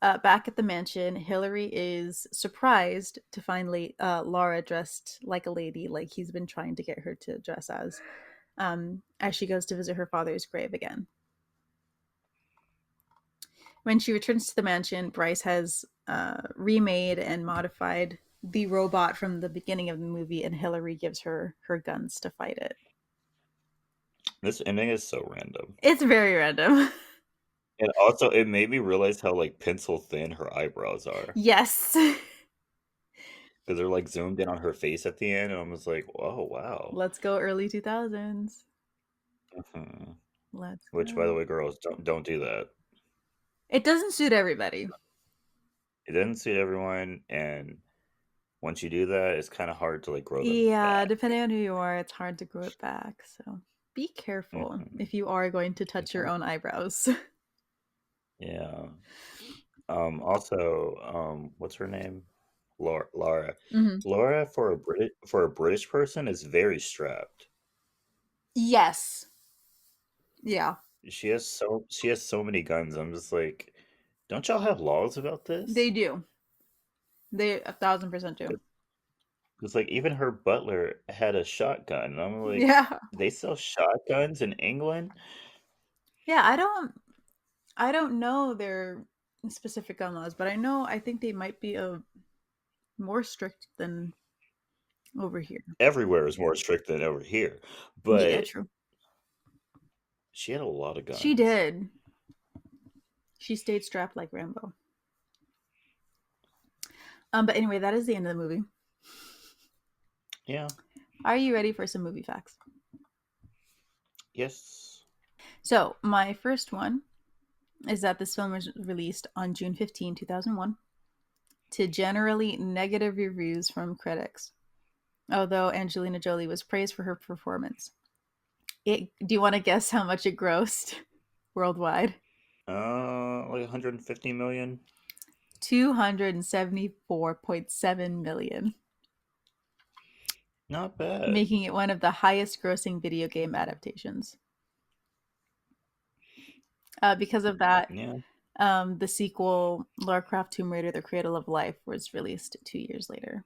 Back at the mansion, Hillary is surprised to find Laura dressed like a lady, like he's been trying to get her to dress as she goes to visit her father's grave again. When she returns to the mansion, Bryce has remade and modified the robot from the beginning of the movie, and Hillary gives her her guns to fight it. This ending is so random. It's very random. And also it made me realize how like pencil thin her eyebrows are. Yes. Because they're like zoomed in on her face at the end, and I was like, oh wow. Let's go early 2000s. Mhm. Let's Which, by the go. way, girls, don't do that. It doesn't suit everybody. It didn't suit everyone, and once you do that, it's kind of hard to like grow them Yeah, back. depending on who you are, it's hard to grow it back. So be careful Hmm. if you are going to touch your Yeah. own eyebrows. Yeah. Also, what's her name? Laura. Lara. Hmm. Laura for a British person is very strapped. Yes. Yeah, She has so many guns. I'm just like, don't y'all have laws about they this? do. They 1,000% do. Because like even her butler had a shotgun, and I'm like, Yeah. they sell shotguns in England? Yeah, I don't know their specific gun laws, but I think they might be more strict than over here. Everywhere is more strict than over here, Yeah, but true. she had a lot of She guns. did. She stayed strapped like Rambo. But anyway, that is the end of the movie. Yeah. Are you ready for some movie facts? Yes. So, my first one is that this film was released on June 15, 2001, to generally negative reviews from critics, although Angelina Jolie was praised for her performance. Do you want to guess how much it grossed worldwide? Like 150 million. 274.7 million, Not bad. making it one of the highest grossing video game adaptations. Because of that, Yeah. the sequel, Lara Croft Tomb Raider: The Cradle of Life, was released 2 years later.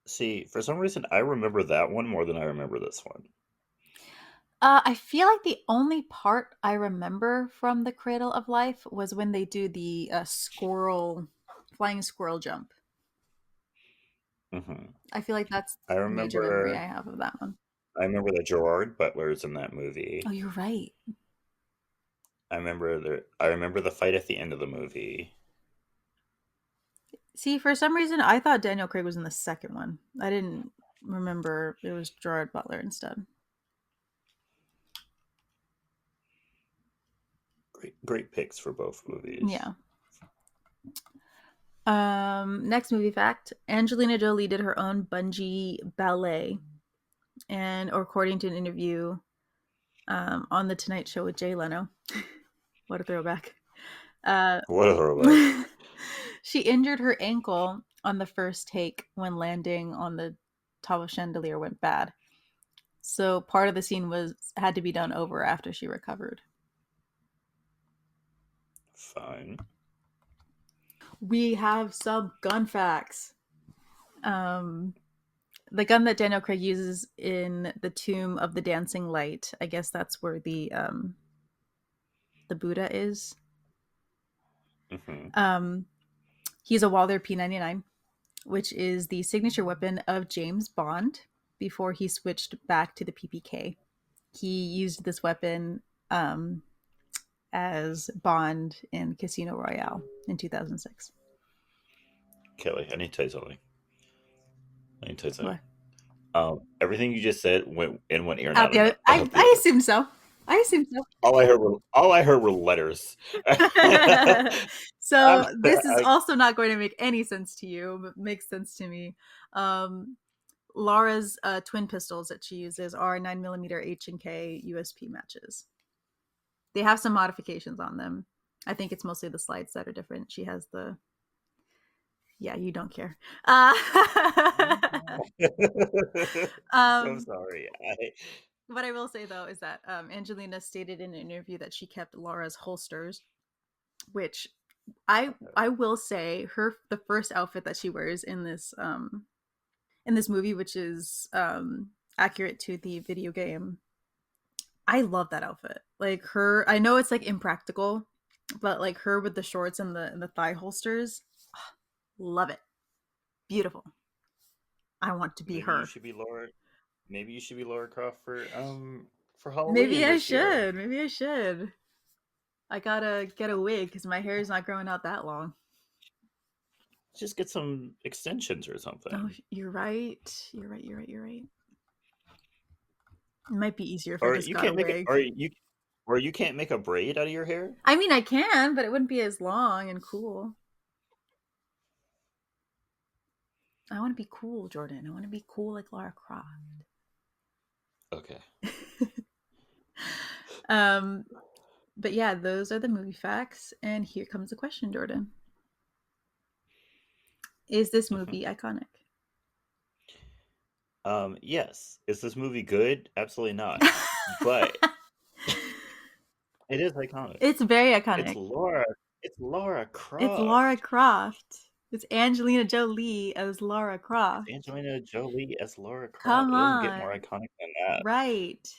See, for some reason, I remember that one more than I remember this one. I feel like the only part I remember from The Cradle of Life was when they do the flying squirrel jump. Hmm. I feel like that's I the major memory remember. I have of that one. I remember that Gerard Butler's in that Oh, movie. you're right. I remember the fight at the end of the movie. See, for some reason, I thought Daniel Craig was in the second one. I didn't remember it was Gerard Butler instead. Great, great picks for both movies. Yeah. Next movie fact: Angelina Jolie did her own bungee ballet, and according to an interview on the Tonight Show with Jay Leno, what a throwback. Uh, What a throwback! she injured her ankle on the first take when landing on the top of chandelier went bad. So part of the scene was had to be done over after she recovered. Fine. We have some gun facts. Um, the gun that Daniel Craig uses in the Tomb of the Dancing Light, I guess that's where the Buddha is. Hmm. Um, he's a Walther P99, which is the signature weapon of James Bond before he switched back to the PPK. He used this weapon as Bond in Casino Royale in 2006. Kelly, I need to tell you something. I need to tell you something. What? Everything you just said went in one ear and Out out, the other. out the I other. assume so. I assume so. All I heard were letters. So this is I- also not going to make any sense to you, but makes sense to me. Um, Laura's twin pistols that she uses are 9mm H&K USP matches. They have some modifications on them. I think it's mostly the slides that are different. She has the yeah, you don't care. So um, sorry. what I will say though is that Angelina stated in an interview that she kept Laura's holsters, which I will say the first outfit that she wears in this movie, which is accurate to the video game. I love that outfit. Like her, I know it's like impractical, but like her with the shorts and the thigh holsters, love it. Beautiful. I want to be maybe you her. should be Laura. Maybe you should be Lara Croft for Maybe Halloween I this year. should. Maybe I should. I gotta get a wig because my hair is not growing out that long. Just get some extensions or Oh, something. you're right. You're right. You're right. You're right. It might be easier if I Or just you got a can't make it. wig. Or you can't make a braid out of your hair. I mean, I can, but it wouldn't be as long and cool. I want to be cool, Jordan. I want to be cool like Lara Croft. Okay. um, but yeah, those are the movie facts. And here comes the question, Jordan. Is this Hmm. movie iconic? Yes. Is this movie good? Absolutely not. But it is iconic. It's very It's iconic. Laura. It's Laura It's Lara Croft. Croft. It's Angelina Jolie as Lara It's Croft. Angelina Jolie as Laura Croft. Come It doesn't get more on. iconic than that. Right.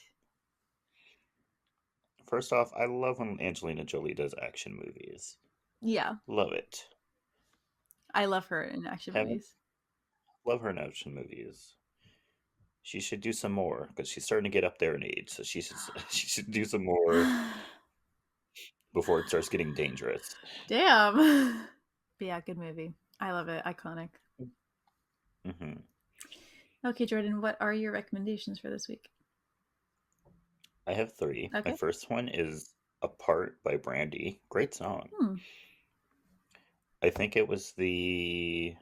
First off, I love when Angelina Jolie does action movies. Yeah. Love it. I love her in action Haven't movies. love her in action movies. She should do some more because she's starting to get up there in age. So she should she should do some more before it starts getting dangerous. Damn. But yeah, good movie. I love it. Iconic. Hmm. Okay, Jordan, what are your recommendations for this week? I have three. My Okay. first one is "Apart" by Brandy. Great song. Hmm. I think it was the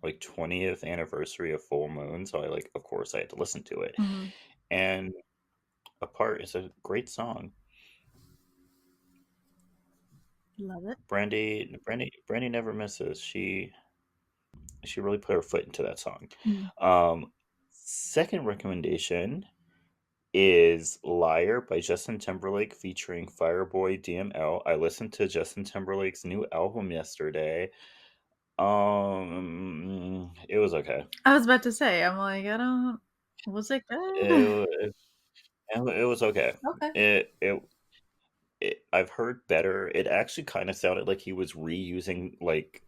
like 20th anniversary of Full Moon, so of course I had to listen to it. Mm-hmm. And "Apart" is a great song. Love it. Brandy never misses. She really put her foot into that song. Mm. Um, Second recommendation is "Liar" by Justin Timberlake featuring Fireboy DML. I listened to Justin Timberlake's new album yesterday. It was okay. I was about to say, I'm like, I don't. Was it It, good? wa- it was okay. Okay. It, it I've heard better. It actually kind of sounded like he was reusing like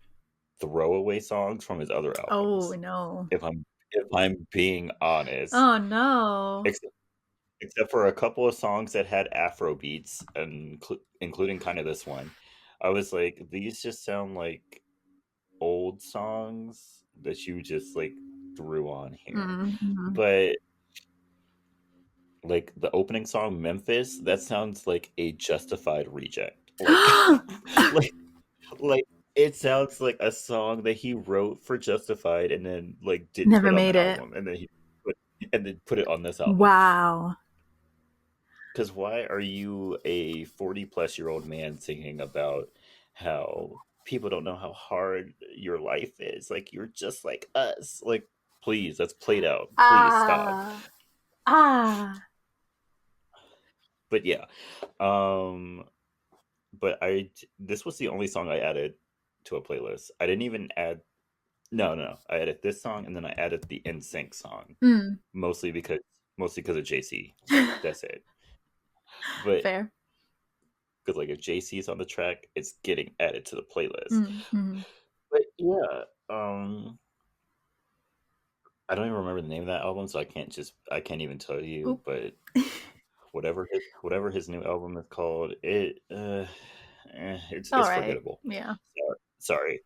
throwaway songs from his other Oh albums. no. If I'm being honest, Oh no. except for a couple of songs that had Afro beats, and including kind of this one, I was like, these just sound like old songs that you just like threw on here. Mm-hmm. But like the opening song Memphis, that sounds like a Justified reject. Like like it sounds like a song that he wrote for Justified and then like didn't Never put on made the it. album put and then put it on this album. Wow. Because why are you a 40-plus-year-old man singing about how people don't know how hard your life is? Like, you're just like us. Like, please, that's played out. Please stop. Ah. Ah. But yeah, um, but this was the only song I added to a playlist. I didn't even add. No, no, no. I added this song and then I added the NSYNC song, Mm. mostly because mostly because of JC. That's it. But Fair. because like if JC is on the track, it's getting added to the playlist. Mm-hmm. But yeah, I don't even remember the name of that album, so I can't even tell you. Oop. But whatever his new album is called, It's all it's right. forgettable. Yeah. Sorry.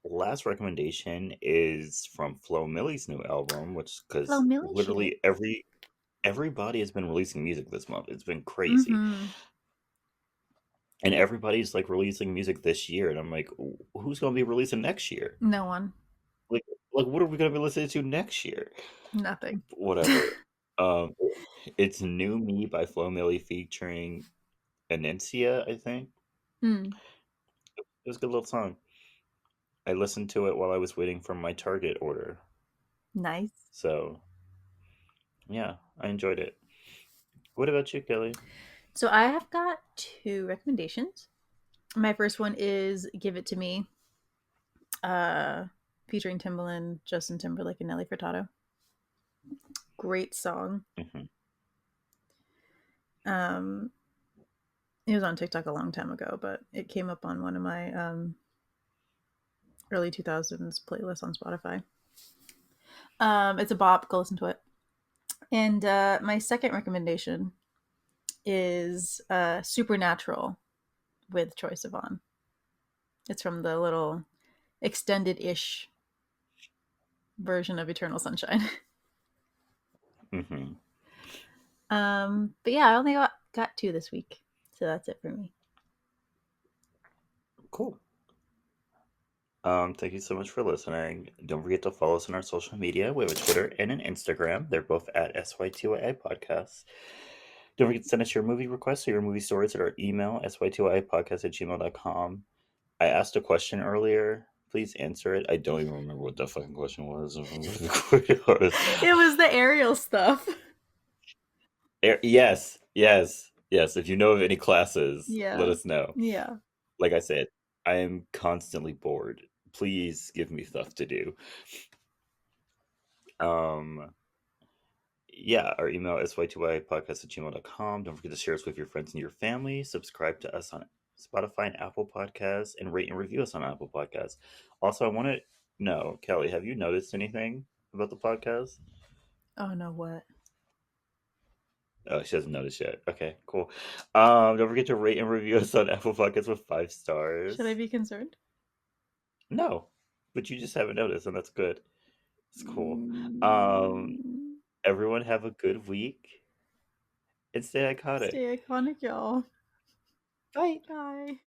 Last recommendation is from Flo Milli's new album, which Flo because Millie shit. literally everybody has been releasing music this month. It's been crazy, Mm-hmm. and everybody's like releasing music this year, and I'm like, who's going to be releasing next year? No one. Like, what are we going to be listening to next year? Nothing. Whatever. Um, it's "New Me" by Flo Milli featuring Anencia, I think. Mm. It was a good little song. I listened to it while I was waiting for my Target order. Nice. So, yeah, I enjoyed it. What about you, Kelly? So I have got two recommendations. My first one is "Give It to Me," uh, featuring Timbaland, Justin Timberlake, and Nelly Furtado. Great song. Hmm. Um, it was on TikTok a long time ago, but it came up on one of my early 2000s playlists on Spotify. It's a bop. Go listen to it. And my second recommendation is Supernatural with Troye Sivan. It's from the little extended-ish version of Eternal Sunshine. Hmm. But yeah, I only got two this week, so that's it for me. Cool. Thank you so much for listening. Don't forget to follow us on our social media. We have a Twitter and an Instagram. They're both at SY2IA Podcasts. Don't forget to send us your movie requests or your movie stories at our email, sy2iapodcast@gmail.com. I asked a question earlier. Please answer it. I don't even remember what the fucking question was. If I'm gonna be quite honest. It was the aerial stuff. Yes, yes, yes. If you know of any classes, let Yeah. us know. Yeah. Like I said, I am constantly bored. Please give me stuff to do. Um, yeah, our email is sy2ypodcast@gmail.com. Don't forget to share us with your friends and your family. Subscribe to us on Spotify and Apple Podcasts, and rate and review us on Apple Podcasts. Also, I want to know, Kelly, have you noticed anything about the podcast? Oh no, what? Oh, she hasn't noticed yet. Okay, cool. Don't forget to rate and review us on Apple Podcasts with five Should I stars. be concerned? No, but you just haven't noticed, and that's good. It's cool. Um, Mm, everyone have a good week and stay iconic. stay iconic, y'all. Bye. Bye.